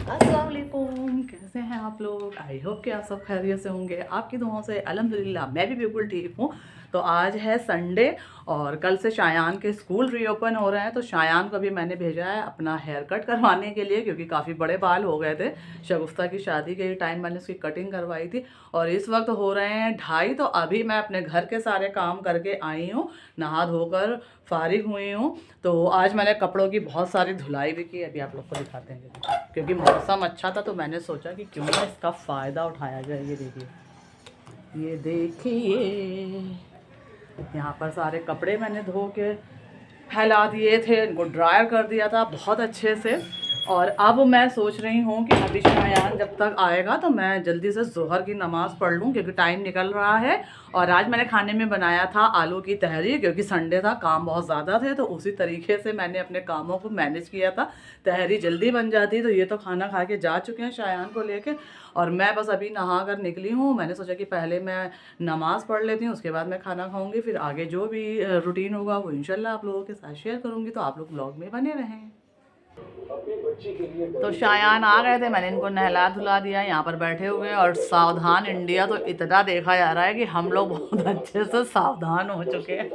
अस्सलाम वालेकुम, कैसे हैं आप लोग। आई होप कि आप सब खैरियत से होंगे। आपकी दुआओं से अल्हम्दुलिल्लाह मैं भी बिल्कुल ठीक हूँ। तो आज है संडे और कल से शायान के स्कूल रीओपन हो रहे हैं। तो शायान को भी मैंने भेजा है अपना हेयर कट करवाने के लिए, क्योंकि काफ़ी बड़े बाल हो गए थे। शगुफ्ता की शादी के टाइम मैंने उसकी कटिंग करवाई थी और इस वक्त हो रहे हैं 2:30। तो अभी मैं अपने घर के सारे काम करके आई हूँ, नहा धोकर फारिग हुई हूँ। तो आज मैंने कपड़ों की बहुत सारी धुलाई भी की। अभी आप लोग को दिखाते हैं, क्योंकि मौसम अच्छा था तो मैंने सोचा कि क्यों ना इसका फ़ायदा उठाया जाए। ये देखिए, यहाँ पर सारे कपड़े मैंने धो के फैला दिए थे, इनको ड्रायर कर दिया था बहुत अच्छे से। और अब मैं सोच रही हूँ कि अभी शायान जब तक आएगा तो मैं जल्दी से ज़ोहर की नमाज़ पढ़ लूँ, क्योंकि टाइम निकल रहा है। और आज मैंने खाने में बनाया था आलू की तहरी, क्योंकि संडे था, काम बहुत ज़्यादा थे, तो उसी तरीके से मैंने अपने कामों को मैनेज किया था। तहरी जल्दी बन जाती। तो ये तो खाना खा के जा चुके हैं शायान को लेके, और मैं बस अभी नहा कर निकली हूँ। मैंने सोचा कि पहले मैं नमाज़ पढ़ लेती हूँ, उसके बाद मैं खाना खाऊंगी, फिर आगे जो भी रूटीन होगा वो इंशाल्लाह आप लोगों के साथ शेयर करूँगी। तो आप लोग ब्लॉग में बने रहें। तो शायान आ गए थे, मैंने इनको नहला धुला दिया, यहाँ पर बैठे हुए हैं। और सावधान इंडिया तो इतना देखा जा रहा है कि हम लोग बहुत अच्छे से सावधान हो चुके हैं।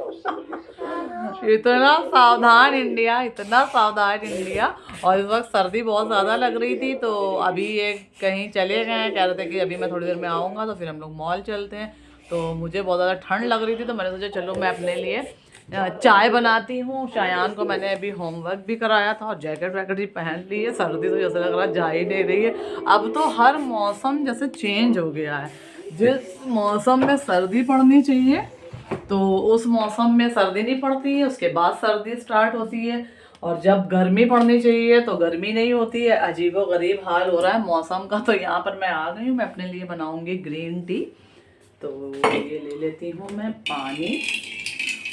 इतना सावधान इंडिया, इतना सावधान इंडिया। और इस वक्त सर्दी बहुत ज़्यादा लग रही थी, तो अभी ये कहीं चले गए हैं। कह रहे थे कि अभी मैं थोड़ी देर में आऊँगा, तो फिर हम लोग मॉल चलते हैं। तो मुझे बहुत ज़्यादा ठंड लग रही थी, तो मैंने सोचा चलो मैं अपने लिए चाय बनाती हूँ। शायान को मैंने अभी होमवर्क भी कराया था और जैकेट वैकेट भी पहन ली है। सर्दी तो जैसे लग रहा जा ही नहीं रही है। अब तो हर मौसम जैसे चेंज हो गया है। जिस मौसम में सर्दी पड़नी चाहिए तो उस मौसम में सर्दी नहीं पड़ती है, उसके बाद सर्दी स्टार्ट होती है। और जब गर्मी पड़नी चाहिए तो गर्मी नहीं होती है। अजीबो गरीब हाल हो रहा है मौसम का। तो यहाँ पर मैं आ गई हूँ, मैं अपने लिए बनाऊँगी ग्रीन टी। तो ये ले लेती हूँ मैं पानी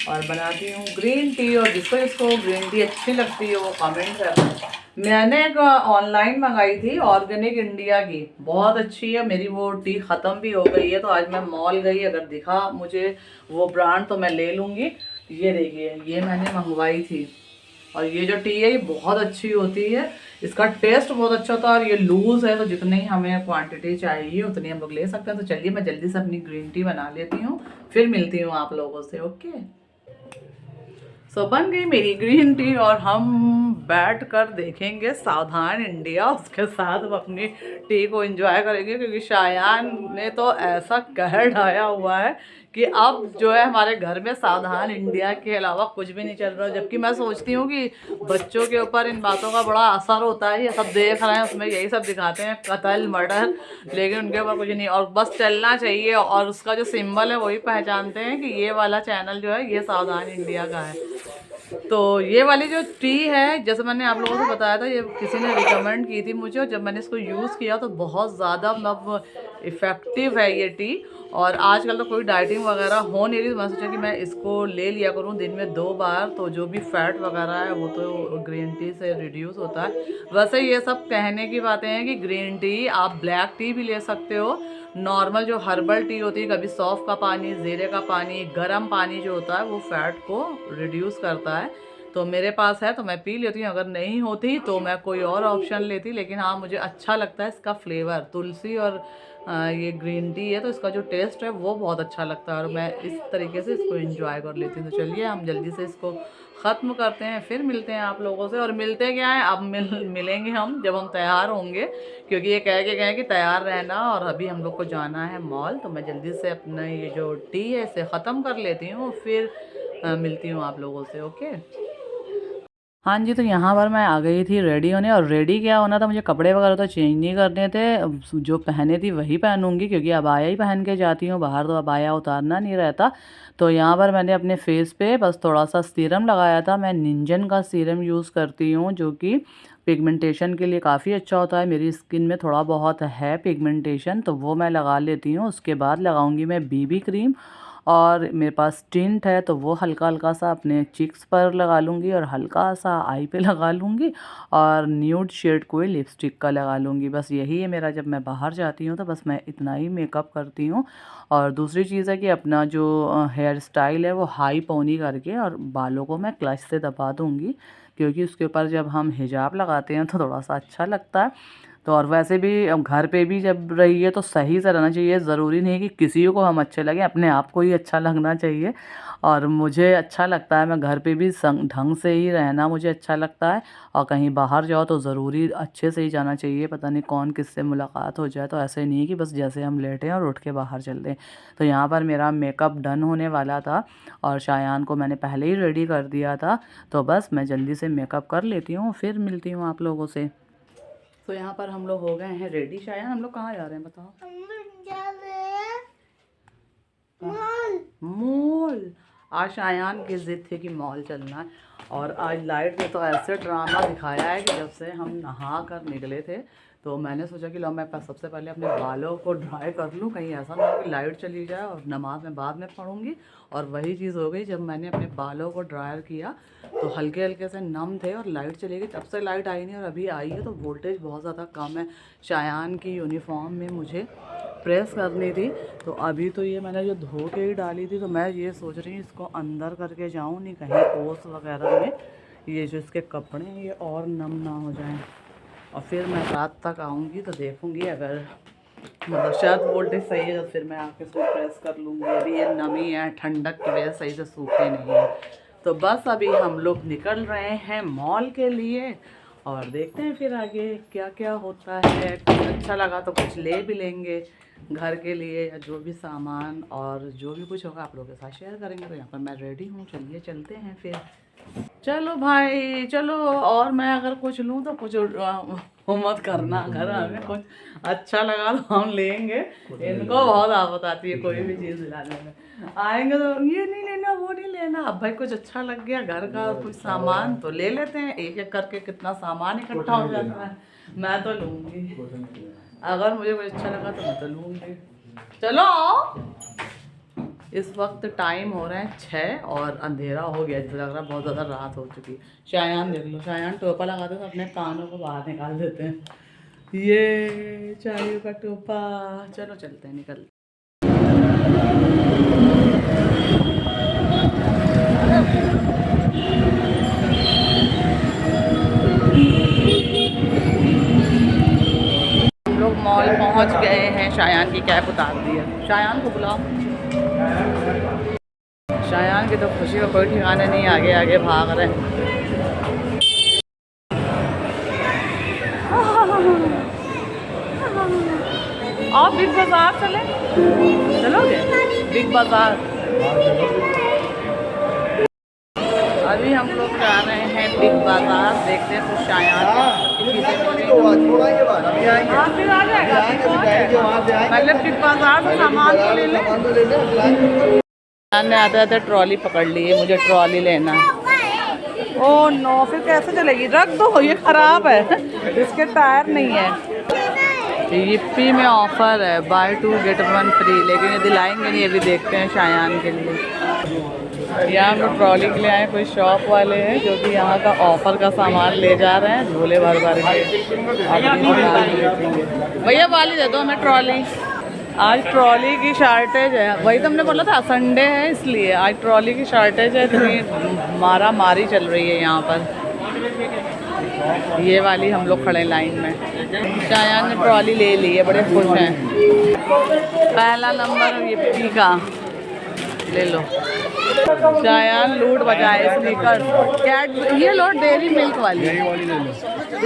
और बनाती हूँ ग्रीन टी। और जिसको जिसको ग्रीन टी अच्छी लगती है वो कमेंट करना। मैंने एक ऑनलाइन मंगाई थी ऑर्गेनिक इंडिया की, बहुत अच्छी है। मेरी वो टी ख़त्म भी हो गई है, तो आज मैं मॉल गई, अगर दिखा मुझे वो ब्रांड तो मैं ले लूँगी। ये देखिए, ये मैंने मंगवाई थी। और ये जो टी है ये बहुत अच्छी होती है, इसका टेस्ट बहुत अच्छा था। और ये लूज़ है, तो जितनी हमें क्वांटिटी चाहिए उतनी हम लोग ले सकते हैं। तो चलिए मैं जल्दी से अपनी ग्रीन टी बना लेती हूँ, फिर मिलती हूँ आप लोगों से। ओके, सो बन गई मेरी ग्रीन टी और हम बैठ कर देखेंगे सावधान इंडिया। उसके साथ हम अपनी टी को एंजॉय करेंगे, क्योंकि शायान ने तो ऐसा कहर ढाया हुआ है कि अब जो है हमारे घर में सावधान इंडिया के अलावा कुछ भी नहीं चल रहा। जबकि मैं सोचती हूँ कि बच्चों के ऊपर इन बातों का बड़ा असर होता है। ये सब देख रहे हैं, उसमें यही सब दिखाते हैं, कत्ल मर्डर, लेकिन उनके ऊपर कुछ नहीं। और बस चलना चाहिए, और उसका जो सिंबल है वही पहचानते हैं कि ये वाला चैनल जो है ये सावधान इंडिया का है। तो ये वाली जो टी है, जैसे मैंने आप लोगों को बताया था, ये किसी ने रिकमेंड की थी मुझे, और जब मैंने इसको यूज़ किया तो बहुत ज़्यादा मतलब इफ़ेक्टिव है ये टी। और आजकल तो कोई डाइटिंग वगैरह हो नहीं रही, तो मैं सोचा कि मैं इसको ले लिया करूँ दिन में 2 बार। तो जो भी फैट वगैरह है वो तो ग्रीन टी से रिड्यूस होता है। वैसे ये सब कहने की बातें हैं कि ग्रीन टी, आप ब्लैक टी भी ले सकते हो। नॉर्मल जो हर्बल टी होती है, कभी सौंफ का पानी, ज़ीरे का पानी, गर्म पानी जो होता है वो फैट को रिड्यूस करता है। तो मेरे पास है तो मैं पी लेती हूँ, अगर नहीं होती तो मैं कोई और ऑप्शन लेती। लेकिन हाँ, मुझे अच्छा लगता है इसका फ्लेवर, तुलसी और ये ग्रीन टी है तो इसका जो टेस्ट है वो बहुत अच्छा लगता है, और मैं इस तरीके से इसको एंजॉय कर लेती हूँ। तो चलिए हम जल्दी से इसको ख़त्म करते हैं, फिर मिलते हैं आप लोगों से। और मिलते क्या है, अब मिलेंगे हम जब हम तैयार होंगे, क्योंकि ये कह के गए कि तैयार रहना। और अभी हम लोग को जाना है मॉल, तो मैं जल्दी से अपना ये जो टी है इसे ख़त्म कर लेती हूँ, फिर मिलती हूँ आप लोगों से। ओके, हाँ जी, तो यहाँ पर मैं आ गई थी रेडी होने। और रेडी क्या होना था, मुझे कपड़े वगैरह तो चेंज नहीं करने थे। अब जो पहने थी वही पहनूंगी, क्योंकि अबाया ही पहन के जाती हूँ बाहर, तो अबाया उतारना नहीं रहता। तो यहाँ पर मैंने अपने फेस पे बस थोड़ा सा सीरम लगाया था। मैं निंजन का सीरम यूज़ करती हूँ, जो कि पिगमेंटेशन के लिए काफ़ी अच्छा होता है। मेरी स्किन में थोड़ा बहुत है पिगमेंटेशन, तो वो मैं लगा लेती हूँ। उसके बाद लगाऊंगी मैं बीबी क्रीम, और मेरे पास टिंट है तो वो हल्का हल्का सा अपने चिक्स पर लगा लूँगी, और हल्का सा आई पे लगा लूँगी, और न्यूड शेड कोई लिपस्टिक का लगा लूँगी। बस यही है मेरा, जब मैं बाहर जाती हूँ तो बस मैं इतना ही मेकअप करती हूँ। और दूसरी चीज़ है कि अपना जो हेयर स्टाइल है वो हाई पोनी करके, और बालों को मैं क्लच से दबा दूँगी, क्योंकि उसके ऊपर जब हम हिजाब लगाते हैं तो थोड़ा सा अच्छा लगता है। तो और वैसे भी घर पे भी जब रहिए तो सही से रहना चाहिए, ज़रूरी नहीं कि किसी को हम अच्छे लगें, अपने आप को ही अच्छा लगना चाहिए। और मुझे अच्छा लगता है, मैं घर पे भी ढंग से ही रहना मुझे अच्छा लगता है। और कहीं बाहर जाओ तो ज़रूरी अच्छे से ही जाना चाहिए, पता नहीं कौन किससे मुलाकात हो जाए, तो ऐसे नहीं कि बस जैसे हम लेटे हैं और उठ के बाहर चल दें। तो यहाँ पर मेरा मेकअप डन होने वाला था और शायान को मैंने पहले ही रेडी कर दिया था, तो बस मैं जल्दी से मेकअप कर लेती हूँ, फिर मिलती हूँ आप लोगों से। तो यहाँ पर हम लोग हो गए हैं रेडी। शायान हम लोग कहाँ जा रहे हैं बताओ? मॉल। आज शायान की जिद थी कि मॉल चलना है, और आज लाइट ने तो ऐसे ड्रामा दिखाया है कि जब से हम नहा कर निकले थे तो मैंने सोचा कि लो मैं सबसे पहले अपने बालों को ड्राई कर लूँ, कहीं ऐसा ना हो कि लाइट चली जाए और नमाज में बाद में पढ़ूंगी। और वही चीज़ हो गई, जब मैंने अपने बालों को ड्रायर किया तो हल्के हल्के से नम थे और लाइट चली गई। तब से लाइट आई नहीं और अभी आई है, तो वोल्टेज बहुत ज़्यादा कम है। शायान की यूनिफॉर्म में मुझे प्रेस करनी थी, तो अभी तो ये मैंने जो धो के ही डाली थी, तो मैं ये सोच रही हूँ इसको अंदर करके जाऊँ, नहीं कहीं ओस वगैरह में ये जो इसके कपड़े हैं ये और नम ना हो जाएं। और फिर मैं रात तक आऊँगी तो देखूँगी, अगर मतलब शायद वोल्टेज सही है तो फिर मैं आके इसको प्रेस कर लूँगी। अभी ये नमी है, ठंडक की वजह से सही से सूखे नहीं है। तो बस अभी हम लोग निकल रहे हैं मॉल के लिए और देखते हैं फिर आगे क्या क्या होता है। कुछ अच्छा लगा तो कुछ ले भी लेंगे घर के लिए, या जो भी सामान और जो भी कुछ होगा आप लोगों के साथ शेयर करेंगे। तो यहाँ पर मैं रेडी हूँ, चलिए चलते हैं फिर। चलो भाई चलो, और मैं अगर कुछ लूँ तो कुछ मत करना, अगर हमें कुछ अच्छा लगा तो हम लेंगे। इनको बहुत आफत आती है कोई भी चीज़ दिलाने में। आएंगे तो ये नहीं लेना वो नहीं लेना। अब भाई कुछ अच्छा लग गया घर का कुछ सामान तो ले लेते हैं, एक एक करके कितना सामान इकट्ठा हो जाता है। मैं तो लूँगी, अगर मुझे कुछ अच्छा लगा तो मैं तो लूँगी। चलो इस वक्त टाइम हो रहे हैं 6 और अंधेरा हो गया, जैसे लग रहा है बहुत ज़्यादा रात हो चुकी। शायान देख लो, शायान टोपा लगाते तो अपने कानों को बाहर निकाल देते हैं। ये चाय का टोपा। चलो चलते हैं, निकलते। हम लोग मॉल पहुंच गए हैं, शायान की कैब उतार दी है। शायान को बुलाओ। शायान की तो खुशी का कोई ठिकाना नहीं, आगे आगे भाग रहे हैं। आप बिग बाज़ार चले, चलोगे बिग बाज़ार? अभी हम लोग जा रहे हैं बिग बाज़ार, देखते हैं कुछ शायान मतलब बिग बाज़ार से सामान तो ले लें। ने आते आते ट्रॉली पकड़ ली है, मुझे ट्रॉली लेना है। ओह नो, फिर कैसे चलेगी? रख दो, ये ख़राब है, इसके टायर नहीं है। यिप्पी में ऑफ़र है बाय 2 गेट 1 फ्री, लेकिन ये दिलाएंगे नहीं, अभी देखते हैं शायान के लिए। यहाँ हम लोग ट्रॉली के लिए आए, कोई शॉप वाले हैं जो कि यहाँ का ऑफ़र का सामान ले जा रहे हैं, झोले भर भर के। भैया वाली दे दो हमें ट्रॉली। आज ट्रॉली की शार्टेज है, वही तो हमने बोला था संडे है इसलिए आज ट्रॉली की शार्टेज है। इतनी मारा मारी चल रही है यहाँ पर। ये वाली हम लोग खड़े लाइन में। शायान ने ट्रॉली ले ली है, बड़े खुश हैं। पहला नंबर यिप्पी का ले लो। शायान लूट बजाए स्नीकर कैट, ये लो डेयरी मिल्क वाली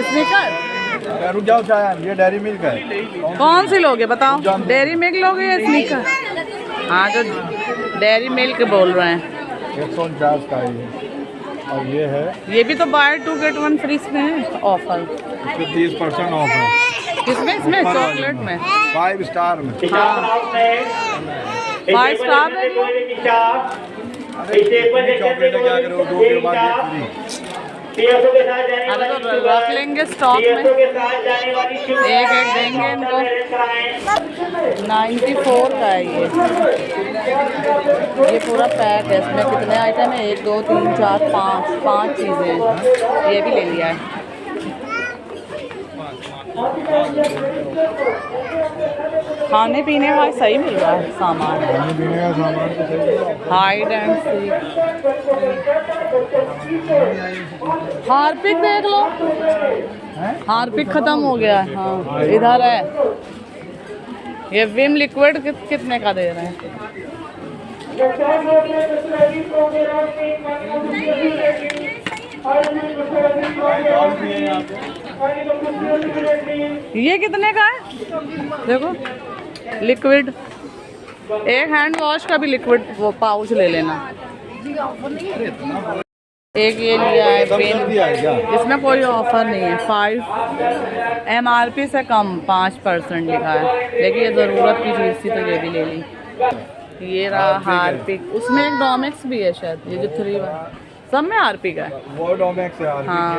स्नीकर। रुक जाओ शायान, ये डेयरी मिल्क है। कौन सी लोगे बताओ? डेयरी मिल्क लोगे या स्नीकर? हाँ तो डेयरी मिल्क बोल रहे हैं। 149 का ये, और ये है, ये भी तो बाय 2 गेट 1 फ्री में है ऑफर। इसमें 30% ऑफ है। किसमें? इसमें चॉकलेट में 5 स्टार में। 5 स्टार में चॉकलेट क्या करो, 2 के बाद एक फ्री। अरे तो रख लेंगे स्टॉक में, एक एक देंगे इनको। 94 का है ये पूरा पैक है। इसमें कितने आइटम है? 1 2 3 4 5 चीज़ें हैं। ये भी ले लिया है। खाने पीने का सही मिल रहा है सामान, खाने पीने का सामान तो सही। हाइड एंड सीक, हार्पिक देख लो, हार्पिक खत्म हो गया है। हाँ इधर है ये विम लिक्विड कितने का दे रहे हैं? ये कितने का है देखो लिक्विड। एक हैंड वॉश का भी लिक्विड वो पाउच ले लेना। एक ये लिया है पेन, इसमें कोई ऑफर नहीं है। 5 MRP से कम 5% लिखा है, लेकिन ये ज़रूरत की चीज़ थी तो ये भी ले ली। ये रहा हार्पिक, उसमें एक डोमेक्स भी है शायद, ये जो 3 सब में हार्पिक है। वो डोमेक्स है। हाँ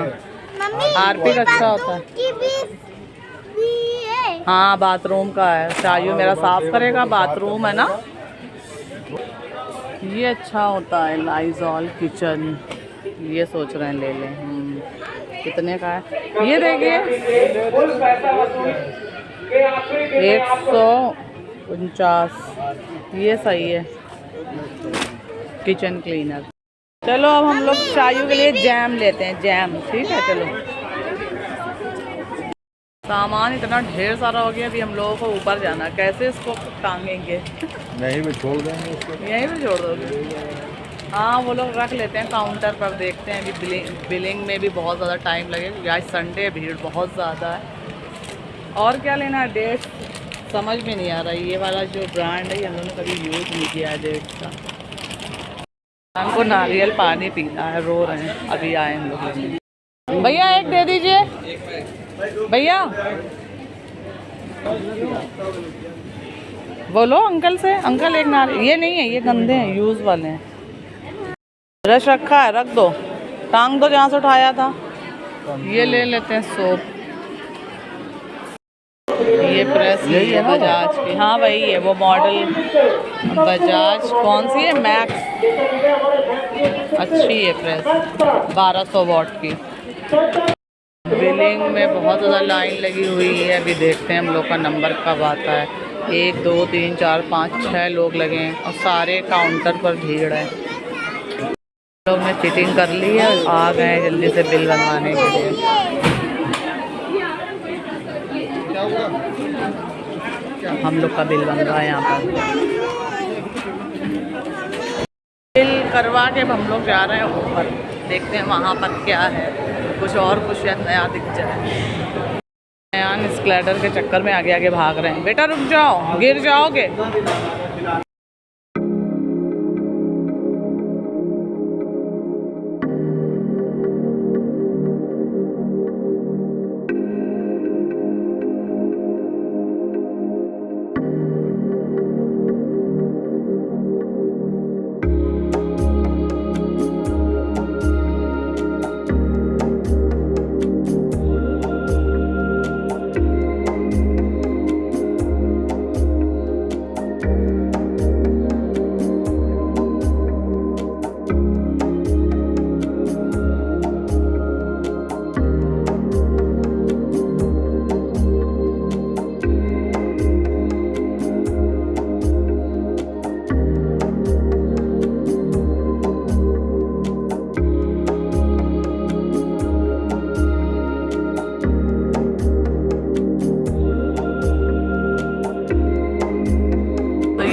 हार्पिक अच्छा होता है। हाँ बाथरूम का है, शायू मेरा साफ करेगा, बाथरूम है ना। ये अच्छा होता है लाइजॉल किचन, ये सोच रहे हैं ले लें। कितने का है ये देखिए? 149। ये सही है किचन क्लीनर। चलो अब हम लोग शायू के लिए जैम लेते हैं, जैम ठीक है। चलो सामान इतना ढेर सारा हो गया, अभी हम लोगों को ऊपर जाना, कैसे इसको टांगेंगे? यहीं पे छोड़ देंगे इसको। यहीं पे छोड़ दोगे? हाँ वो लोग रख लेते हैं काउंटर पर, देखते हैं अभी बिलिंग में भी बहुत ज़्यादा टाइम लगेगा क्योंकि आज संडे भीड़ बहुत ज़्यादा है। और क्या लेना है? डेट्स समझ में नहीं आ रहा। ये वाला जो ब्रांड है ये हम लोगों ने कभी यूज़ नहीं किया है डेट्स का। हमको नारियल पानी पीना है, रो रहे हैं। अभी आए हम लोग। भैया एक दे दीजिए भैया। बोलो अंकल से, अंकल एक नारियल। ये नहीं है, ये गंदे हैं, यूज़ वाले हैं। ब्रश रखा है, रख दो, टांग दो जहाँ से उठाया था। ये ले लेते हैं सोप। ये प्रेस यही है बजाज की। हाँ वही है वो मॉडल, बजाज कौन सी है? मैक्स, अच्छी है प्रेस, 1200 वॉट की। बिलिंग में बहुत ज़्यादा लाइन लगी हुई है, अभी देखते हैं हम लोग का नंबर कब आता है। 1 2 3 4 5 6 लोग लगे हैं और सारे काउंटर पर भीड़ है। लोग ने चीटिंग कर ली है, आ गए जल्दी से बिल बनवाने के लिए। हम लोग का बिल बन रहा है यहाँ पर। बिल करवा के हम लोग जा रहे हैं ऊपर, देखते हैं वहाँ पर क्या है, कुछ और कुछ नया दिख जाए। नया स्क्लैडर के चक्कर में आगे आगे भाग रहे हैं। बेटा रुक जाओ, गिर जाओगे।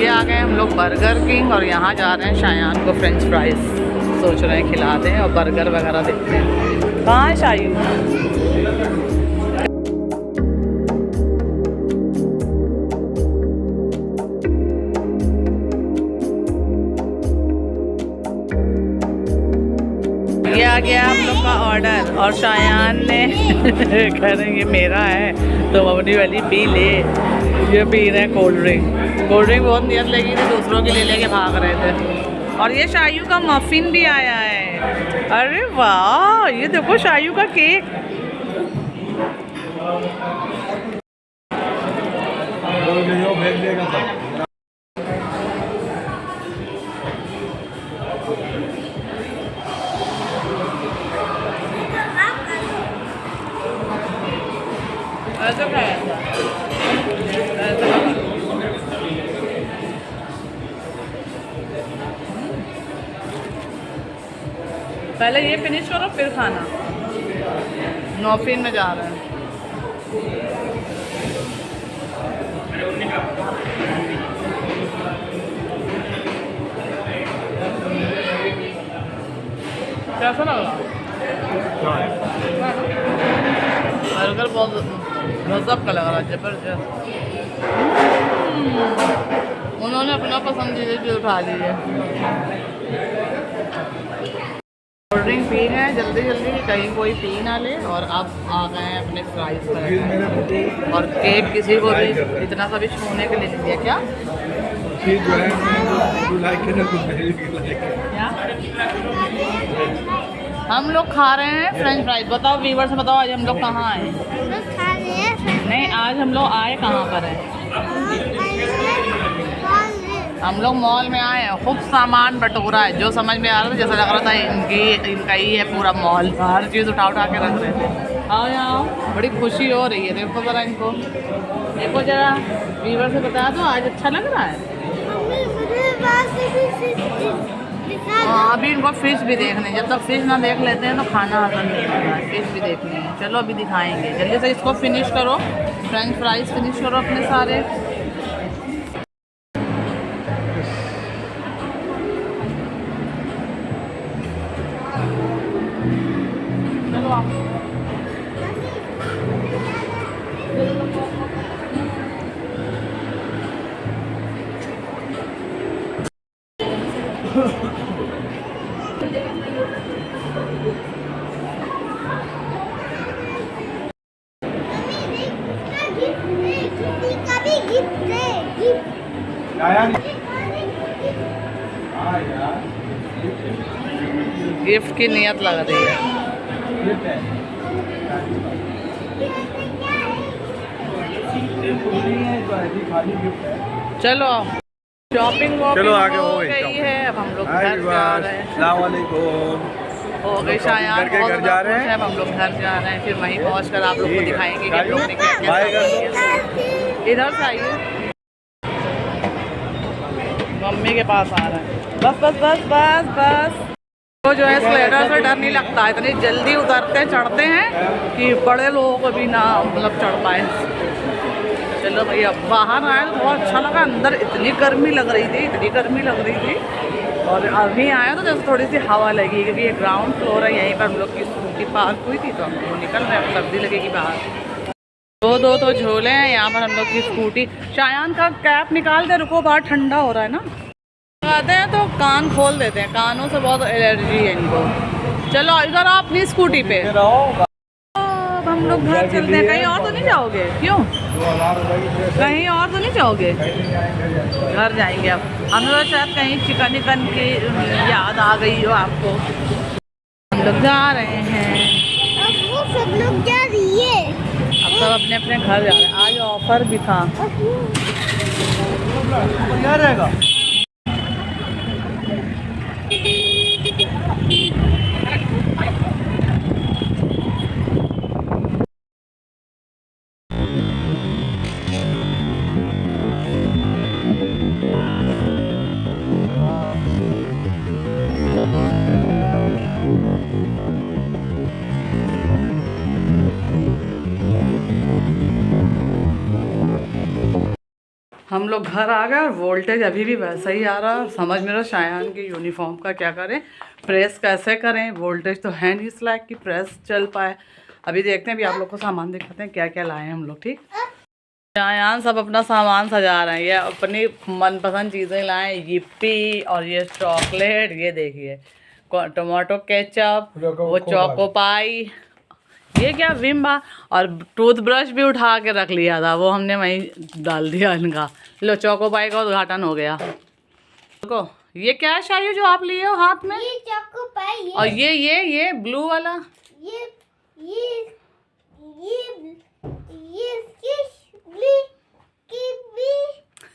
आ गए हम लोग बर्गर किंग और यहाँ जा रहे हैं शायान को फ्रेंच फ्राइज सोच रहे हैं खिला दें और बर्गर वगैरह देखते हैं। कहाँ है शायू? ये आ गया हम लोग का ऑर्डर और शायान ने कह रहे हैं ये मेरा है तो अपनी वाली पी ले। ये पी रहे हैं कोल्ड ड्रिंक। कोल्ड ड्रिंक बहुत नियत लगी थी, दूसरों के लिए लेके भाग रहे थे। और ये शायू का मफिन भी आया है। अरे वाह, ये देखो शायू का केक। ऐसा खाया था, पहले ये फिनिश करो फिर खाना। नौफीन में जा रहे हैं। कैसा लग रहा? बर्गर बहुत गजब का लग रहा है, जबरदस्त। उन्होंने अपना पसंदीदा चीज़ उठा ली है। कोल्ड ड्रिंक पी रहे हैं जल्दी जल्दी कि कहीं कोई पी ना ले, और अब आ गए हैं अपने फ्राइज पर। और केक किसी को भी इतना सा भी छूने के लिए नहीं दिया। क्या हम लोग खा रहे हैं फ्रेंच फ्राइज। बताओ व्यूअर्स से, बताओ आज हम लोग कहाँ आए? नहीं, आज हम लोग आए कहाँ पर हैं? हम लोग मॉल में आए हैं। खूब सामान बटोरा है, जो समझ में आ रहा था, जैसा लग रहा था इनका ही है पूरा मॉल। हर चीज़ उठा उठा के रख रहे थे। आओ यहाँ, बड़ी खुशी हो रही है। देखो ज़रा इनको, देखो ज़रा व्यूअर से बता दो आज अच्छा लग रहा है। हाँ, अभी इनको फिश भी देखने, जब तक फिश ना देख लेते हैं तो खाना हजम नहीं होता है। फिश भी देखनी है। चलो अभी दिखाएंगे। जल्दी से इसको फिनिश करो, फ्रेंच फ्राइज फिनिश करो अपने सारे। चलो आप गिफ्ट की नियत लग रही है। चलो शॉपिंग चलो आगे हो हो गई है। अब हम लोग घर जा रहे हैं। अस्सलाम वालेकुम। हो गई शायद घर जा रहे हैं। अब हम लोग घर जा रहे हैं, फिर वहीं पहुँच कर आप लोग को दिखाएंगे कि हम लोग ने क्या क्या। इधर से आइए, मम्मी के पास आ रहा है। बस बस बस बस बस। तो जो है स्लाइडर से डर नहीं लगता, इतनी जल्दी उतरते चढ़ते हैं कि बड़े लोगों को भी ना मतलब चढ़ पाए। चलो भैया, बाहर आए तो बहुत अच्छा लगा। अंदर इतनी गर्मी लग रही थी, इतनी गर्मी लग रही थी। और अभी आए तो जैसे थोड़ी सी हवा लगी, क्योंकि ये ग्राउंड फ्लोर है। यहीं पर हम लोग की स्कूटी पार्क हुई थी, तो हम लोग निकल रहे हैं। सर्दी लगेगी बाहर। दो तो झोले हैं यहाँ पर हम लोग की स्कूटी। शायान का कैप निकाल दे, रुको बाहर ठंडा हो रहा है ना। लगाते हैं तो कान खोल देते हैं, कानों से बहुत एलर्जी है इनको। चलो इधर आओ अपनी स्कूटी पे। अब हम लोग घर चलते हैं। कहीं और तो नहीं जाओगे? क्यों, कहीं और तो नहीं जाओगे? घर जाएंगे अब। हमें तो शायद कहीं चिकन विकन की याद आ गई हो आपको। हम लोग जा रहे हैं। अब वो सब लोग जा रही है। अब सब अपने अपने घर जा रहे हैं। आज ऑफर भी था। क्या रहेगा? हम लोग घर आ गए और वोल्टेज अभी भी वैसा ही आ रहा है। समझ में रहा शायान की यूनिफॉर्म का क्या करें, प्रेस कैसे करें। वोल्टेज तो है नहीं इस लायक कि प्रेस चल पाए। अभी देखते हैं, अभी आप लोग को सामान दिखाते हैं क्या क्या लाए हैं हम लोग। ठीक, शायान सब अपना सामान सजा रहे हैं। ये अपनी मनपसंद चीज़ें लाए, yippee और ये चॉकलेट। ये देखिए टमाटो केचप, वो चोको पाई, ये क्या विम्बा, और टूथब्रश भी उठा के रख लिया था, वो हमने वहीं डाल दिया इनका। लो चोको पाई का उद्घाटन हो गया। देखो ये क्या है शायद जो आप लिए हो हाथ में? ये चोको पाई। और ये ब्लू वाला, ये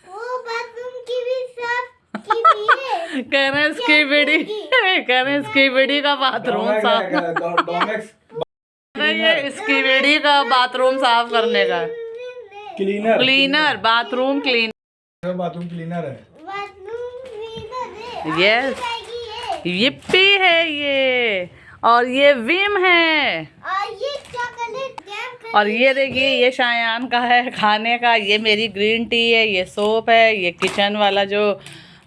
वो बाथरूम की भी साफ की भी है। कह रहे हैं इसकी बेड़ी, कह रहे हैं इसकी बेड़ी का बाथरूम साफ। ये इसकी बेड़ी का बाथरूम साफ करने का cleaner, bathroom cleaner. Bathroom cleaner है। यस, yippee है ये, और ये विम है। और ये चॉकलेट और ये देखिए ये शायान का है खाने का, ये मेरी ग्रीन टी है, ये सोप है, ये किचन वाला जो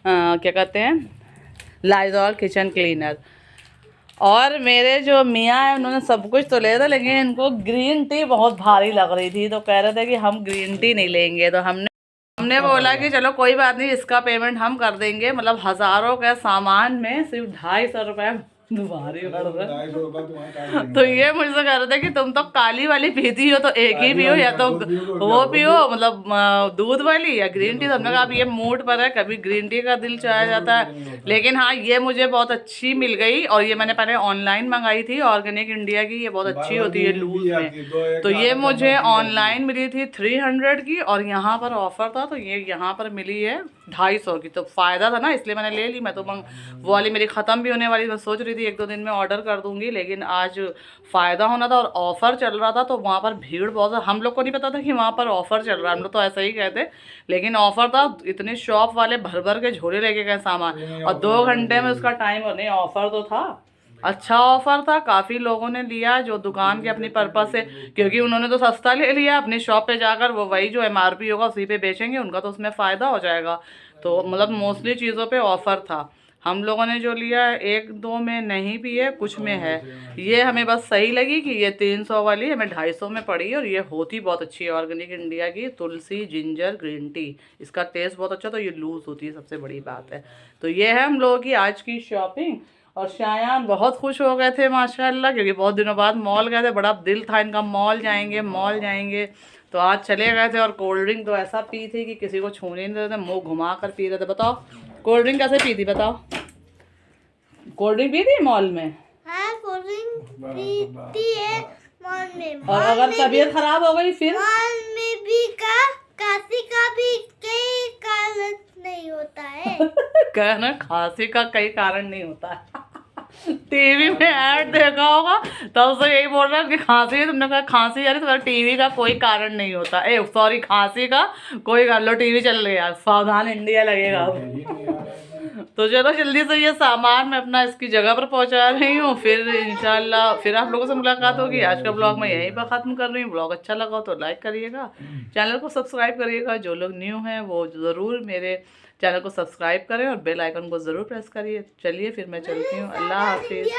क्या कहते हैं लाइजॉल किचन क्लीनर। और मेरे जो मियाँ हैं उन्होंने सब कुछ तो ले था, लेकिन इनको ग्रीन टी बहुत भारी लग रही थी, तो कह रहे थे कि हम ग्रीन टी नहीं लेंगे। तो हमने बोला कि चलो कोई बात नहीं, इसका पेमेंट हम कर देंगे। मतलब हज़ारों का सामान में सिर्फ 250 रुपये भारी पड़ रहा है। तो ये मुझसे कह रहे थे कि तुम तो काली वाली पीती हो, तो एक ही पियो, या तो वो पियो मतलब दूध वाली या ग्रीन टी। तो हमने कहा अब ये मूड पर है, कभी ग्रीन टी का दिल चाह जाता है। लेकिन हाँ ये मुझे बहुत अच्छी मिल गई, और ये मैंने पहले ऑनलाइन मंगाई थी ऑर्गेनिक इंडिया की, ये बहुत अच्छी होती है लूज में। तो ये मुझे ऑनलाइन मिली थी 300 की, और यहाँ पर ऑफर था तो ये यहाँ पर मिली है 250 की। तो फ़ायदा था ना, इसलिए मैंने ले ली। मैं तो वो वाली मेरी ख़त्म भी होने वाली, मैं सोच रही थी 1-2 दिन में ऑर्डर कर दूंगी, लेकिन आज फ़ायदा होना था और ऑफ़र चल रहा था, तो वहाँ पर भीड़ बहुत। हम लोग को नहीं पता था कि वहाँ पर ऑफ़र चल रहा है, हम लोग तो ऐसा ही कहते, लेकिन ऑफ़र था। इतने शॉप वाले भर भर के झोले लेके गए सामान, और 2 घंटे में उसका टाइम, और नहीं ऑफ़र तो था, अच्छा ऑफर था। काफ़ी लोगों ने लिया जो दुकान के अपनी पर्पस से, क्योंकि उन्होंने तो सस्ता ले लिया, अपनी शॉप पे जाकर वो वही जो MRP होगा उसी पे बेचेंगे, उनका तो उसमें फ़ायदा हो जाएगा। तो मतलब मोस्टली चीज़ों पे ऑफ़र था। हम लोगों ने जो लिया 1-2 में नहीं भी है, कुछ में है। ये हमें बस सही लगी कि ये 300 वाली हमें 250 में पड़ी, और ये होती बहुत अच्छी है ऑर्गेनिक इंडिया की तुलसी जिंजर ग्रीन टी। इसका टेस्ट बहुत अच्छा, तो ये लूज़ होती है, सबसे बड़ी बात है। तो ये है हम लोगों की आज की शॉपिंग। और शायान बहुत खुश हो गए थे माशाल्लाह, क्योंकि बहुत दिनों बाद मॉल गए थे, बड़ा दिल था इनका मॉल जाएंगे मॉल जाएंगे। तो आज चले गए थे, और कोल्ड ड्रिंक तो ऐसा पी थी कि किसी को छूने नहीं देते थे, मुंह घुमा कर पी रहे थे। बताओ कोल्ड ड्रिंक कैसे पी थी, बताओ कोल्ड ड्रिंक पी थी मॉल में? हाँ कोल्ड ड्रिंक पीती है मॉल में। और अगर तबीयत खराब हो गई फिर? मॉल में भी खांसी का भी कई कारण नहीं होता है। कहना खांसी का कई कारण नहीं होता है। टीवी में ऐड देखा होगा तब से यही बोल रहा है कि खांसी है, तुमने कहा खांसी आ रही, तो टीवी का कोई कारण नहीं होता। ए सॉरी, खांसी का कोई कारण। लो टीवी चल रही है, सावधान इंडिया लगेगा अब। तो चलो जल्दी से ये सामान मैं अपना इसकी जगह पर पहुंचा रही हूँ, फिर इंशाल्लाह फिर आप लोगों से मुलाकात होगी। आज का ब्लॉग मैं यहीं पर ख़त्म कर रही हूँ। ब्लॉग अच्छा लगा तो लाइक करिएगा, चैनल को सब्सक्राइब करिएगा। जो लोग न्यू हैं वो ज़रूर मेरे चैनल को सब्सक्राइब करें, और बेल आइकन को ज़रूर प्रेस करिए। चलिए फिर मैं चलती हूँ, अल्लाह हाफिज़।